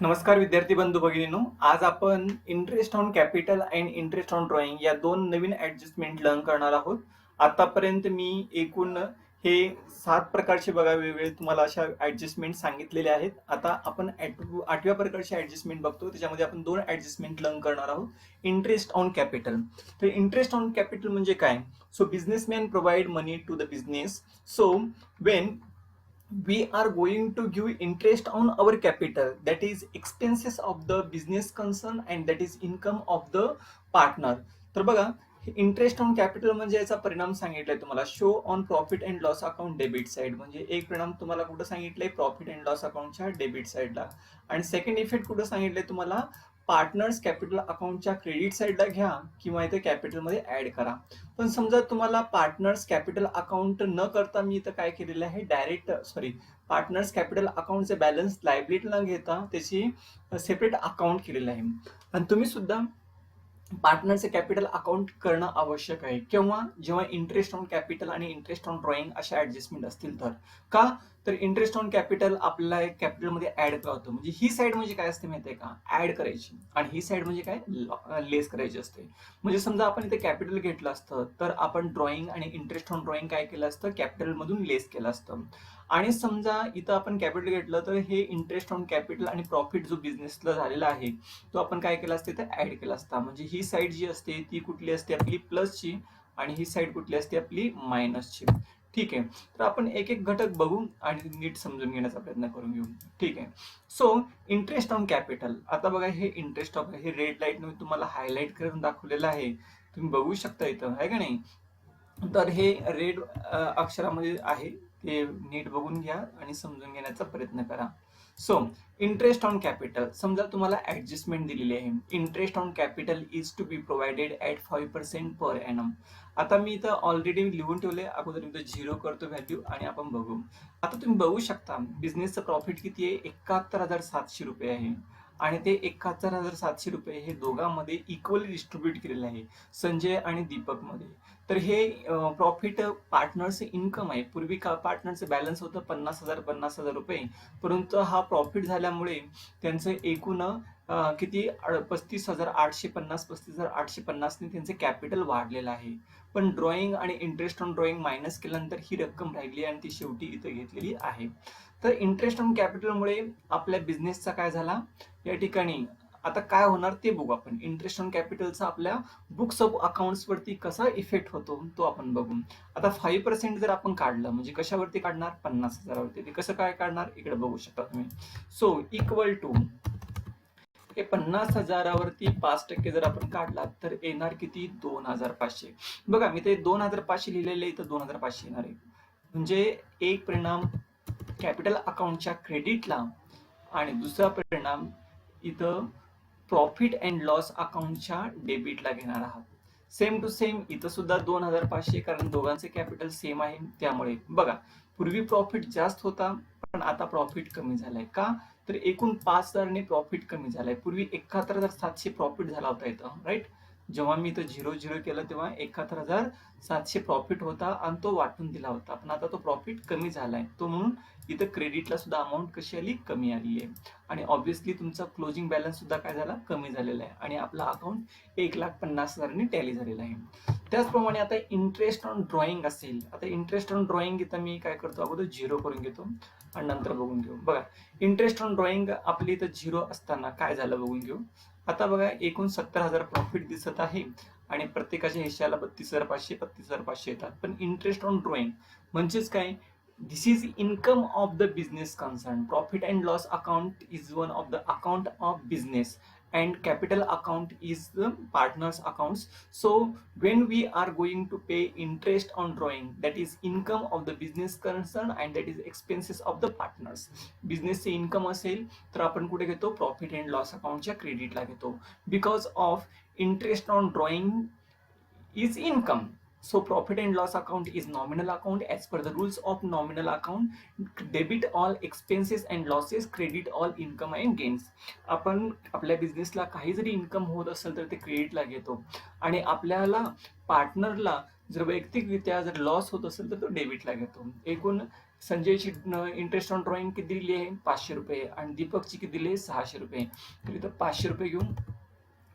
नमस्कार विद्यार्थी बंधू भगिनींनो, आज आपण interest on capital and interest on drawing या दोन नवीन ऍडजस्टमेंट लर्न करणार आहोत. आतापर्यंत मी एकूण हे 7 प्रकारचे बघा वेगवेगळे तुम्हाला अशा ऍडजस्टमेंट सांगितलेले आहेत. आता आपण 8व्या प्रकारचे ऍडजस्टमेंट बघतो. त्याच्यामध्ये आपण दोन ऍडजस्टमेंट लर्न करणार आहोत. Interest on capital. तर इंटरेस्ट ऑन कॅपिटल म्हणजे काय? So businessman provide money to the business. So when we are going to give interest on our capital, that is expenses of the business concern and that is income of the partner. तर बघा, interest on capital म्हणजे याचा परिणाम सांगितलाय तुम्हाला show on profit and loss account debit side. म्हणजे एक परिणाम तुम्हाला कुठं सांगितलंय? प्रॉफिट अँड लॉस अकाउंटच्या डेबिट साइडला. आणि सेकंड इफेक्ट कुठं सांगितलंय तुम्हाला? पार्टनर्स कॅपिटल अकाउंटच्या क्रेडिट साइडला घ्या किंवा इथे कॅपिटलमध्ये ऍड करा. पण समजा तुम्हाला पार्टनर्स कॅपिटल अकाउंट न करता मी इथं काय केलेलं आहे? पार्टनर्स कॅपिटल अकाउंटचे बॅलन्स लायबिलिटी न घेता त्याची सेपरेट अकाउंट केलेलं आहे. आणि तुम्ही सुद्धा पार्टनरचे कॅपिटल अकाउंट करणं आवश्यक आहे. केव्हा? जेव्हा इंटरेस्ट ऑन कॅपिटल आणि इंटरेस्ट ऑन ड्रॉइंग अशा ऍडजस्टमेंट असतील तर. का? तर इंटरेस्ट ऑन कॅपिटल आपल्याला कॅपिटलमध्ये ऍड करतो. म्हणजे ही साईड म्हणजे काय असते माहिती आहे का? ऍड करायची. आणि ही साईड म्हणजे काय? लेस करायची असते. म्हणजे समजा आपण इथे कॅपिटल घेतलं असतं तर आपण ड्रॉइंग आणि इंटरेस्ट ऑन ड्रॉइंग काय केलं असतं? कॅपिटल मधून लेस केलं असतं. आणि समजा इथं आपण कॅपिटल घेतलं तर हे इंटरेस्ट ऑन कॅपिटल आणि प्रॉफिट जो बिझनेसला झालेला आहे तो आपण काय केला असते? तर ऍड केला असता. म्हणजे ही साईड जी असते ती कुठली असते? आपली प्लसची. आणि ही साईड कुठली असते? आपली मायनसची. ठीक आहे. तर आपण एक एक घटक बघू आणि नीट समजून घेण्याचा प्रयत्न करून घेऊ. ठीक आहे. So interest on capital. आता बघा, हे इंटरेस्ट ऑफ हे रेड लाईट मी तुम्हाला हायलाइट करून दाखवलेलं आहे. तुम्ही बघू शकता इथं, आहे का नाही? तर हे रेड अक्षरामध्ये आहे, ते नीट बघून घ्या आणि समजून घेण्याचा प्रयत्न करा. सो इंटरेस्ट ऑन कॅपिटल, समजा तुम्हाला ऍडजस्टमेंट दिलेली आहे. Interest on capital is to be provided at 5% per annum. आता मी इथं ऑलरेडी लिहून ठेवले, अगोदर मी 0 करतो व्हॅल्यू आणि आपण बघू. आता तुम्ही बघू शकता बिझनेसचं प्रॉफिट किती आहे? 71,700 रुपये आहे. आणि ते 71,700 रुपये हे दोघांमध्ये इक्वली डिस्ट्रीब्यूट केलेले आहे, संजय आणि दीपक मध्ये. तर हे प्रॉफिट पार्टनरचे इन्कम आहे. पूर्वी का पार्टनरचं बॅलन्स होतं 50,000 रुपये, परंतु हा प्रॉफिट झाल्यामुळे त्यांचं एकूण किती? 35,850 ने त्यांचे कॅपिटल वाढलेलं आहे. पण ड्रॉइंग आणि इंटरेस्ट ऑन ड्रॉइंग मायनस केल्यानंतर ही रक्कम राहिली आणि ती शेवटी इथं घेतलेली आहे. तर इंटरेस्ट ऑन कॅपिटलमुळे आपल्या बिझनेसचा काय झाला या ठिकाणी? आता काय होणार ते बघू आपण. इंटरेस्ट ऑन कॅपिटलचा आपल्या बुक्स ऑफ अकाउंट्स वरती कसा इफेक्ट होतो तो आपण बघू. आता 5% जर आपण काढलं म्हणजे कशावरती काढणार? 50,000वरती. ते कसं काय काढणार? इकडे बघू शकता तुम्ही. सो इक्वल टू हे 50,000वरती 5% जर आपण काढला तर येणार किती? 2,500. बघा, मी ते 2,500 लिहिलेले, इथं 2,500 येणार आहे. म्हणजे एक परिणाम कॅपिटल अकाउंटच्या क्रेडिटला आणि दुसरा परिणाम इथं प्रॉफिट अँड लॉस अकाउंटच्या डेबिटला घेणार आहात. सेम टू सेम इथं सुद्धा 2,500, कारण दोघांचे कॅपिटल सेम आहे. त्यामुळे बघा, पूर्वी प्रॉफिट जास्त होता पण आता प्रॉफिट कमी झालाय. का? तर एकूण 5,000 ने प्रॉफिट कमी झालाय. पूर्वी 71,700 प्रॉफिट झाला होता इथं, राईट? जेव्हा मी इथं 0 केलं तेव्हा 71,700 प्रॉफिट होता आणि तो वाटून दिला होता. पण आता तो प्रॉफिट कमी झालाय. तो म्हणून इथं क्रेडिटला सुद्धा अमाऊंट कशी आली? कमी आली आहे. आणि ऑब्व्हियसली तुमचा क्लोजिंग बॅलन्स सुद्धा काय झाला? कमी झालेला आहे. आणि आपला अकाउंट 1,50,000 ने टॅली झालेला आहे. त्याचप्रमाणे आता इंटरेस्ट ऑन ड्रॉइंग असेल. आता इंटरेस्ट ऑन ड्रॉइंग इथं मी काय करतो? अगोदर 0 करून घेतो आणि नंतर बघून घेऊ. बघा, इंटरेस्ट ऑन ड्रॉइंग आपली इथं 0 असताना काय झालं बघून घेऊ. आता बघा, एकूण 70,000 प्रॉफिट दिसत आहे आणि प्रत्येकाच्या हिश्श्याला 32,500 येतात. पण इंटरेस्ट ऑन ड्रॉइंग म्हणजेच काय? This is income of the business concern. Profit and loss account is one of the account of business and capital account is the partners accounts. So when we are going to pay interest on drawing, that is income of the business concern and that is expenses of the partners. बिझनेसचे income असेल तर आपण कुठे घेतो? Profit and loss अकाउंटच्या क्रेडिटला घेतो. Because of interest on drawing is income. So profit and loss account is nominal account. As per the rules of nominal account, debit all expenses and losses, credit all income and gains. आपण आपल्या बिझनेसला काही जरी income होत असेल तर ते क्रेडिटला घेतो आणि आपल्याला पार्टनरला जर वैयक्तिकरित्या जर लॉस होत असेल तर तो डेबिटला घेतो. एकूण संजयची इंटरेस्ट ऑन ड्रॉइंग किती दिली आहे 500 रुपये आणि दीपकची किती दिली आहे 600 रुपये. तर इथं 500 रुपये घेऊ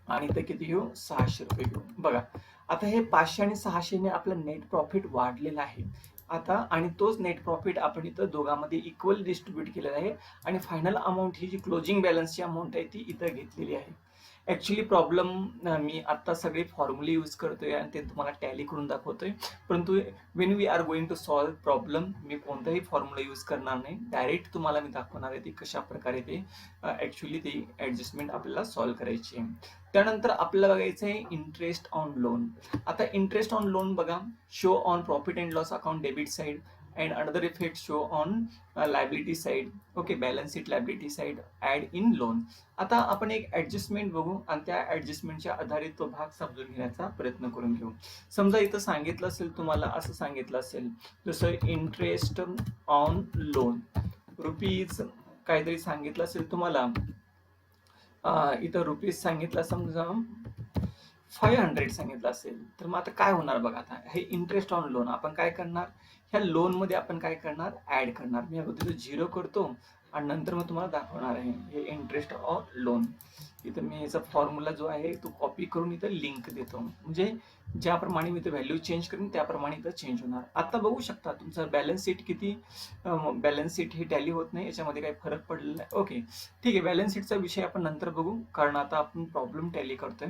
आणि इथं किती घेऊ 600 रुपये घेऊ. बघा आता हे 500 आणि 600 ने आपलं नेट प्रॉफिट वाढलेलं आहे आता, आणि तोच नेट प्रॉफिट आपण इथं दोघांमध्ये इक्वल डिस्ट्रीब्यूट केलेला आहे आणि फायनल अमाऊंट ही जी क्लोजिंग बॅलन्सची अमाऊंट आहे ती इथं घेतलेली आहे. ॲक्च्युली प्रॉब्लेम मी आत्ता सगळे फॉर्म्युले यूज करतोय आणि ते तुम्हाला टॅली करून दाखवतोय, परंतु when we are going to solve problem मी कोणताही फॉर्म्युला यूज करणार नाही, डायरेक्ट तुम्हाला मी दाखवणार आहे ती कशा प्रकारे ते ॲक्च्युली ती ॲडजस्टमेंट आपल्याला सॉल्व करायची आहे. त्यानंतर आपल्याला बघायचं आहे इंटरेस्ट ऑन लोन. आता इंटरेस्ट ऑन लोन बघा, show on profit and loss account debit side and another effect show on liability side. okay, balance sheet liability side add in loan. आता आपण एक ऍडजस्टमेंट बघू आणि त्या ऍडजस्टमेंटच्या आधारे तो भाग समजून घेण्याचा प्रयत्न करून घेऊ. समजा इथं सांगितलं असेल तुम्हाला, असं सांगितलं असेल जसं इंटरेस्ट ऑन लोन रुपीज काहीतरी सांगितलं असेल तुम्हाला, इथं रुपीज सांगितलं समजा 500 सांगितलं असेल, तर मग आता काय होणार बघा. आता हे इंटरेस्ट ऑन लोन आपण काय करणार, ह्या लोन मध्ये आपण काय करणार ऍड करणार. मी अगोदर 0 करतो आणि नंतर मग तुम्हाला दाखवणार आहे हे इंटरेस्ट ऑन लोन. इथं मी याचा फॉर्म्युला जो आहे तो कॉपी करून इथं लिंक देतो, म्हणजे ज्याप्रमाणे मी इथं व्हॅल्यू चेंज करेन त्याप्रमाणे इथं चेंज होणार. आता बघू शकता तुमचं बॅलन्स शीट किती, बॅलन्स शीट ही टॅली होत नाही, याच्यामध्ये काही फरक पडलेला नाही. ओके ठीक आहे, बॅलन्स शीटचा विषय आपण नंतर बघू, कारण आता आपण प्रॉब्लेम टॅली करतोय.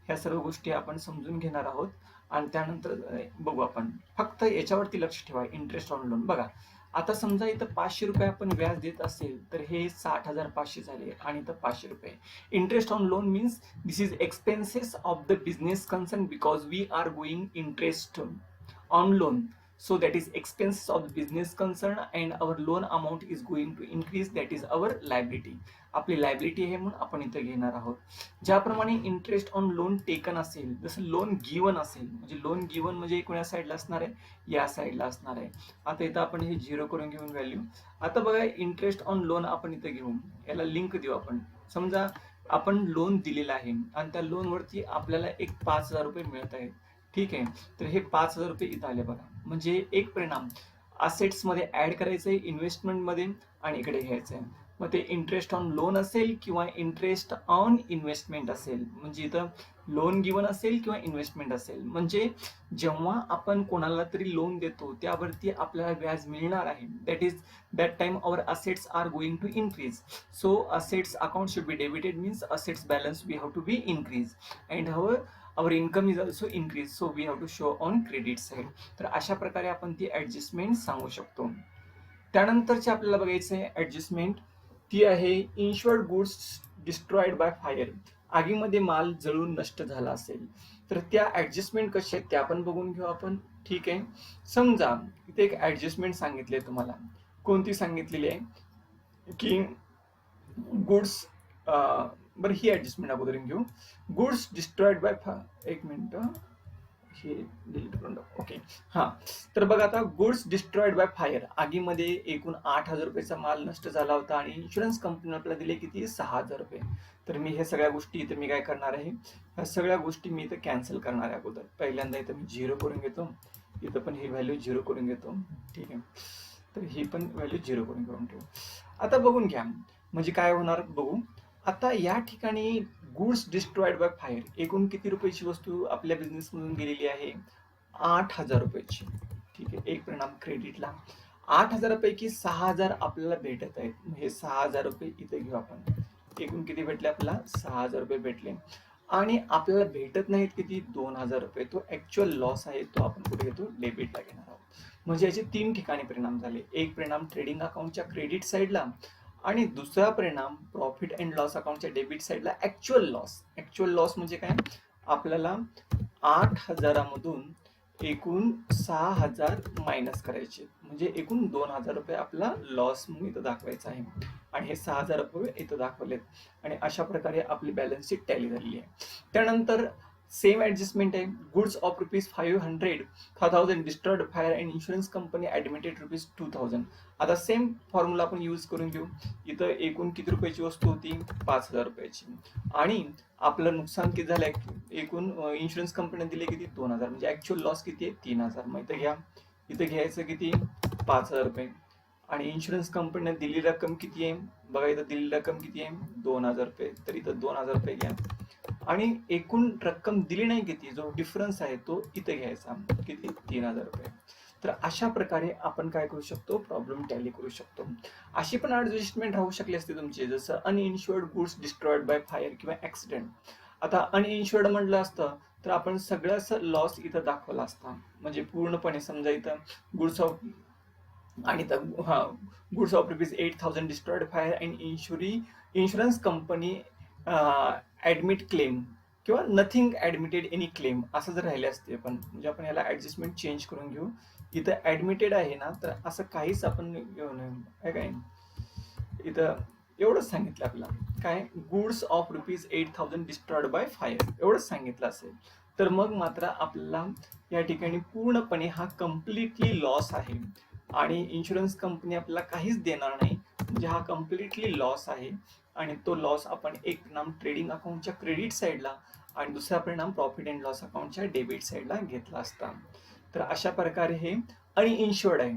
ह्या सर्व गोष्टी आपण समजून घेणार आहोत आणि त्यानंतर बघू. आपण फक्त याच्यावरती लक्ष ठेवा, इंटरेस्ट ऑन लोन. बघा आता समजा इथं 500 रुपये आपण व्याज देत असेल तर हे 60,500 झाले आणि इथं 500 रुपये. Interest on loan means this is expenses of the business concern because we are going interest on loan. So that is expenses of the business concern and our loan amount is going to increase, that is our liability. आपली liability आहे म्हणून आपण इथं घेणार आहोत. ज्याप्रमाणे interest on loan taken असेल, जसं लोन गिवन असेल, म्हणजे लोन गिवन म्हणजे कोण्या साईडला असणार आहे, या साईडला असणार आहे. आता इथं आपण हे 0 करून घेऊन व्हॅल्यू. आता बघा इंटरेस्ट ऑन लोन आपण इथं घेऊ, याला लिंक देऊ आपण. समजा आपण लोन दिलेला आहे आणि त्या लोनवरती आपल्याला एक 5,000 रुपये मिळत आहेत. ठीक आहे, तर हे 5,000 रुपये इथं आले बघा. म्हणजे एक परिणाम असेट्स मध्ये ऍड करायचंय इन्व्हेस्टमेंट मध्ये आणि इकडे घ्यायचंय. मग ते इंटरेस्ट ऑन लोन असेल किंवा इंटरेस्ट ऑन इन्व्हेस्टमेंट असेल, म्हणजे इथं लोन गिवन असेल किंवा इन्व्हेस्टमेंट असेल, म्हणजे जेव्हा आपण कोणाला तरी लोन देतो त्यावरती आपल्याला व्याज मिळणार आहे. That time our assets are going to increase. So assets account should be debited means assets balance we have to be increase and our income is also increased, so we have to show on credit side. तर अशा प्रकारे आपण ती adjustment सांगू शकतो. त्यानंतरची आपल्याला बघायचं आहे ऍडजस्टमेंट, ती आहे insured goods destroyed by fire. आगीमध्ये माल जळून नष्ट झाला असेल तर त्या ऍडजस्टमेंट कशा आहेत त्या आपण बघून घेऊ आपण. ठीक आहे, समजा इथे एक ऍडजस्टमेंट सांगितली आहे तुम्हाला. कोणती सांगितलेली आहे की गुड्स, बरं ही ऍडजस्टमेंट अगोदर घेऊ. गुड्स डिस्ट्रॉइड बाय, एक मिनिट हे डिलीट करून टाकू. ओके हां, तर बघा आता गुड्स डिस्ट्रॉइड बाय फायर, आगीमध्ये एकूण 8,000 रुपयाचा माल नष्ट झाला होता आणि इन्शुरन्स कंपनीने आपल्याला दिले किती 6,000 रुपये. तर मी हे सगळ्या गोष्टी इथे मी काय करणार आहे, ह्या सगळ्या गोष्टी मी इथे कॅन्सल करणार आहे अगोदर. पहिल्यांदा इथं मी 0 करून घेतो, इथं पण ही व्हॅल्यू 0 करून घेतो. ठीक आहे, तर ही पण व्हॅल्यू 0 करून ठेवू. आता बघून घ्या म्हणजे काय होणार बघू. आता या ठिकाणी गुड्स डिस्ट्रॉइड बाय फायर, एकूण किती रुपयाची वस्तू आपल्या बिझनेस मधून गेलेली आहे 8,000 रुपयाची. ठीक आहे, एक परिणाम क्रेडिटला 8,000 पैकी 6,000 आपल्याला भेटत आहेत. हे 6,000 रुपये इथे घेऊ आपण. एकूण किती भेटले आपल्याला 6,000 रुपये भेटले आणि आपल्याला भेटत नाहीत किती 2,000 रुपये. तो ऍक्च्युअल लॉस आहे, तो आपण कुठे घेतो डेबिटला घेणार आहोत. म्हणजे याचे 3 ठिकाणी परिणाम झाले. एक परिणाम ट्रेडिंग अकाउंटच्या क्रेडिट साईडला आणि दुसरा परिणाम प्रॉफिट अँड लॉस अकाउंटच्या डेबिट साईडला ऍक्च्युअल लॉस. ऍक्च्युअल लॉस म्हणजे काय, आपल्याला 8,000 मधून एकूण 6,000 मायनस करायचे, म्हणजे एकूण 2,000 रुपये आपला लॉस म्हणून इथं दाखवायचा आहे आणि हे 6,000 रुपये इथं दाखवलेत. आणि अशा प्रकारे आपली बॅलन्स शीट टॅली झालेली आहे. त्यानंतर सेम ऍडजस्टमेंट आहे. Goods of ₹500,000 destroyed fire and insurance company admitted ₹2,000. आता सेम फॉर्म्युला आपण यूज करून घेऊ. इथं एकूण किती रुपयाची वस्तू होती 5,000 रुपयाची आणि आपलं नुकसान किती झालंय, एकूण इन्शुरन्स कंपनीने दिले किती 2,000, म्हणजे ऍक्च्युअल लॉस किती आहे 3,000. मग इथं घ्या, इथं घ्यायचं किती 5,000 रुपये. आणि इन्शुरन्स कंपनीने दिलेली रक्कम किती आहे? बघा इथं दिलेली रक्कम किती आहे? 2,000 रुपये. तर इथं 2,000 रुपये घ्या आणि एकूण रक्कम दिली नाही किती, जो डिफरन्स आहे तो इथे घ्यायचा, किती? 3,000 रुपये. तर अशा प्रकारे आपण काय करू शकतो? प्रॉब्लेम टॅली करू शकतो. अशी पण ऍडजस्टमेंट राहू शकली असते तुमची, जसं अनइन्शुअर्ड गुड्स डिस्ट्रॉयड बाय फायर किंवा ऍक्सिडेंट. आता अनइन्शुअर्ड म्हटलं असतं तर आपण सगळंच लॉस इथं दाखवला असता, म्हणजे पूर्णपणे समजा इथं गुड्स ऑफ आणि goods of ₹8,000 destroyed fire and insurance company admit claim किंवा नथिंग ऍडमिटेड एनी क्लेम असं जर राहिले असते, पण म्हणजे आपण याला ऍडजस्टमेंट चेंज करून घेऊ. इथं ऍडमिटेड आहे ना, तर असं काहीच आपण घेऊ नये काय. इथं एवढंच सांगितलं आपल्याला, काय? Goods of ₹8,000 destroyed by fire एवढंच सांगितलं असेल तर मग मात्र आपल्याला या ठिकाणी पूर्णपणे हा कम्प्लिटली लॉस आहे आणि इन्शुरन्स कंपनी आपल्याला काहीच देणार नाही, म्हणजे हा कम्प्लिटली लॉस आहे. आणि तो लॉस आपण एक परिणाम ट्रेडिंग अकाउंटच्या क्रेडिट साईडला आणि दुसरा परिणाम प्रॉफिट अँड लॉस अकाउंटच्या डेबिट साईडला घेतला असता. तर अशा प्रकारे हे अनइन्शुअर्ड आहे.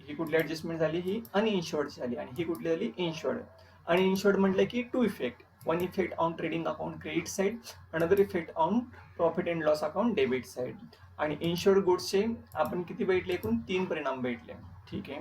ही कुठली ऍडजस्टमेंट झाली? ही अनइन्शुअर्ड झाली. आणि ही कुठली झाली? इन्शुअर्ड. अनइन्शुअर्ड म्हटलं की two effect, one effect on trading account credit side, another effect on profit and loss account debit side. आणि इन्शुअर्ड गुड्सचे आपण किती भेटले? एकूण 3 परिणाम भेटले. ठीक आहे.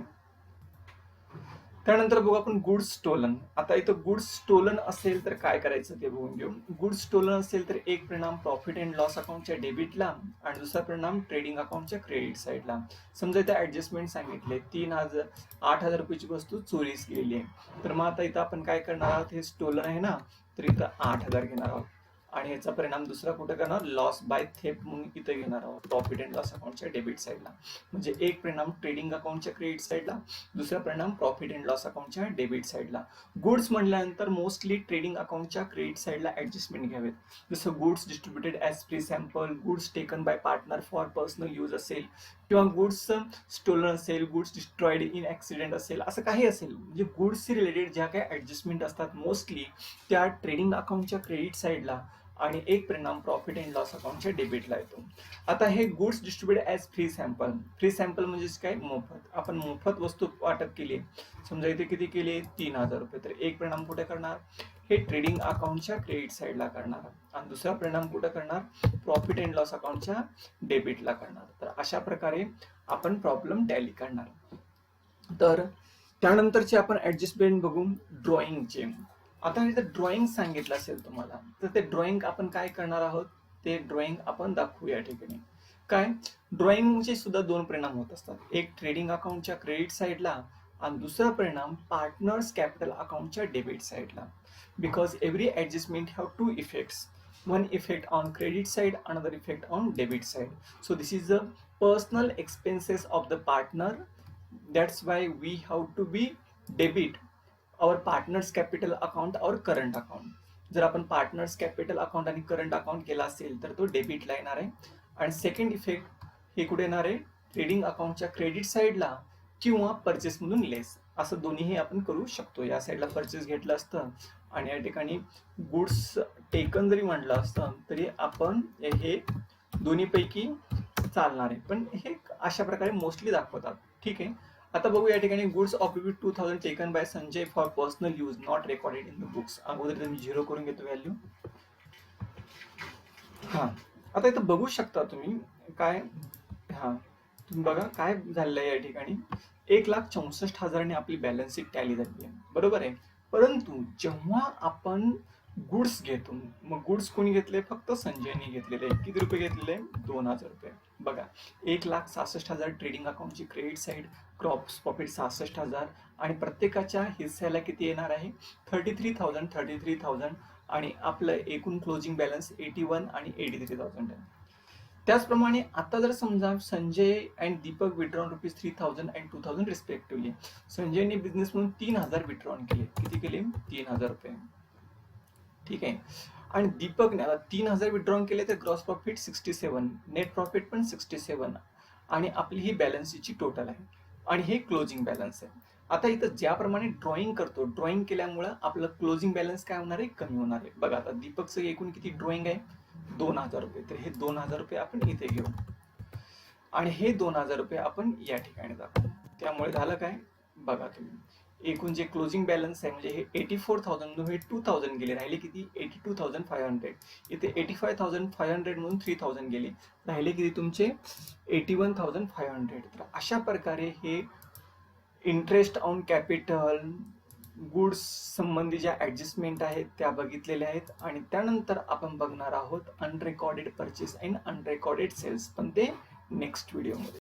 त्यानंतर बघू आपण गुड्स स्टोलन. आता इथं गुड्स स्टोलन असेल तर काय करायचं ते बघून घेऊ. गुड्स स्टोलन असेल तर एक परिणाम प्रॉफिट अँड लॉस अकाउंटच्या डेबिटला आणि दुसरा परिणाम ट्रेडिंग अकाउंटच्या क्रेडिट साईडला. समजा इथं ऍडजस्टमेंट सांगितले 8,000 रुपयाची वस्तू चोरीस गेलेली आहे, तर मग आता इथं आपण काय करणार आहोत? हे स्टोलन आहे ना, तर इथं 8,000 घेणार आहोत आणि याचा परिणाम दुसरा कुठे करणार? लॉस बाय थेफ्ट म्हणून इथे घेणार आहोत प्रॉफिट अँड लॉस अकाउंटच्या डेबिट साईडला. म्हणजे एक परिणाम ट्रेडिंग अकाउंटच्या क्रेडिट साईडला, दुसरा परिणाम प्रॉफिट अँड लॉस अकाउंटच्या डेबिट साईडला. गुड्स म्हटल्यानंतर मोस्टली ट्रेडिंग अकाउंटच्या क्रेडिट साईडला ऍडजस्टमेंट घ्यावेत, जसं goods distributed as free sample, goods taken by partner for personal use असेल, किंवा गुड्स स्टोलन असेल, गुड्स डिस्ट्रॉयड इन ऍक्सिडेंट असेल, असं काही असेल. म्हणजे गुड्सशी रिलेटेड ज्या काही ऍडजस्टमेंट असतात मोस्टली त्या ट्रेडिंग अकाउंटच्या क्रेडिट साईडला आणि एक परिणाम प्रॉफिट अँड लॉस अकाउंटच्या डेबिटला येतो. आता हे goods distributed as free sample. Free sample म्हणजेच काय? मोफत. आपण मोफत वस्तू वाटप केली, समजा इथे किती केली? 3,000 रुपये. तर एक परिणाम कुठे करणार? हे ट्रेडिंग अकाउंटच्या क्रेडिट साईडला करणार आणि दुसरा परिणाम कुठे करणार? प्रॉफिट अँड लॉस अकाउंटच्या डेबिटला करणार. तर अशा प्रकारे आपण प्रॉब्लेम टॅली करणार. तर त्यानंतरचे आपण ऍडजस्टमेंट बघू ड्रॉइंगचे. आता इथं ड्रॉइंग सांगितलं असेल तुम्हाला, तर ते ड्रॉइंग आपण काय करणार आहोत? ते ड्रॉइंग आपण दाखवू या ठिकाणी. काय? ड्रॉइंगचे सुद्धा 2 परिणाम होत असतात, एक ट्रेडिंग अकाउंटच्या क्रेडिट साईडला आणि दुसरा परिणाम पार्टनर्स कॅपिटल अकाउंटच्या डेबिट साईडला. Because every adjustment have 2 effects, one effect on credit side, another effect on debit side. So this is the personal expenses of the partner. That's why we have to be debit our partners capital account or current account. जर आपण partners capital account आणि current account केला असेल तर तो डेबिटला येणार आहे. आणि सेकंड इफेक्ट हे कुठे येणार आहे? ट्रेडिंग अकाउंटच्या क्रेडिट साईडला किंवा परचेस मधून लेस, असं दोन्हीही आपण करू शकतो. या साईडला परचेस घेतलं असतं आणि या ठिकाणी गुड्स टेकन जरी म्हटलं असतं तरी आपण हे दोन्हीपैकी चालणार आहे, पण हे अशा प्रकारे मोस्टली दाखवतात. ठीक आहे. आता बघू या ठिकाणी goods of ₹2,000 taken by Sanjay for personal use not recorded in the books. अगोदर मी 0 करून घेतो व्हॅल्यू. हा, आता इथं बघू शकता तुम्ही काय. हा, तुम्ही बघा काय झालेलं आहे या ठिकाणी. 1,64,000 आपली बॅलन्स शीट टॅली झाली आहे, बरोबर आहे. परंतु जेव्हा आपण गुड्स घेतो, मग गुड्स कोणी घेतले? फक्त संजयने घेतलेले. किती रुपये घेतलेले? 2,000 रुपये. बघा, 1,66,000 ट्रेडिंग अकाउंटची क्रेडिट साईड, क्रॉप्स प्रॉफिट 66,000 आणि प्रत्येकाच्या हिस्स्याला किती येणार आहे? 33,000 आणि आपलं एकूण क्लोजिंग बॅलन्स 81 आणि 83,000 आहे. त्याचप्रमाणे आता जर समजा Sanjay and Deepak withdrawn ₹3,000 and 2,000 respectively. संजयने बिझनेस म्हणून 3,000 विड्रॉन केले. किती केले? 3,000 रुपये. ठीक आहे. आणि दीपकने आता 3,000 विड्रॉन केले तर ग्रॉस प्रॉफिट 67, नेट प्रॉफिट पण 67 आणि आपली ही बॅलन्सची टोटल आहे आणि हे क्लोजिंग बॅलन्स आहे. आता इथं ज्याप्रमाणे ड्रॉइंग करतो, ड्रॉइंग केल्यामुळं आपलं क्लोजिंग बॅलन्स काय होणार आहे? कमी होणार आहे. बघा आता दीपकचं एकूण किती ड्रॉइंग आहे? 2,000 रुपये. तर हे 2,000 रुपये आपण इथे घेऊ आणि हे 2,000 रुपये आपण या ठिकाणी दाखवू. त्यामुळे झालं काय? बघा तुम्ही एकूण जे क्लोजिंग बॅलन्स आहे म्हणजे हे 84,000 मधून हे 2,000 गेले, राहिले किती 82,500. इथे 85,500 मधून 3,000 गेले, राहिले किती तुमचे 81,500. तर अशा प्रकारे हे इंटरेस्ट ऑन कॅपिटल, गुड्स संबंधी ज्या ऍडजस्टमेंट आहेत त्या बघितलेल्या आहेत. आणि त्यानंतर आपण बघणार आहोत अनरेकॉर्डेड परचेस अँड अनरेकॉर्डेड सेल्स, पण ते नेक्स्ट व्हिडिओमध्ये.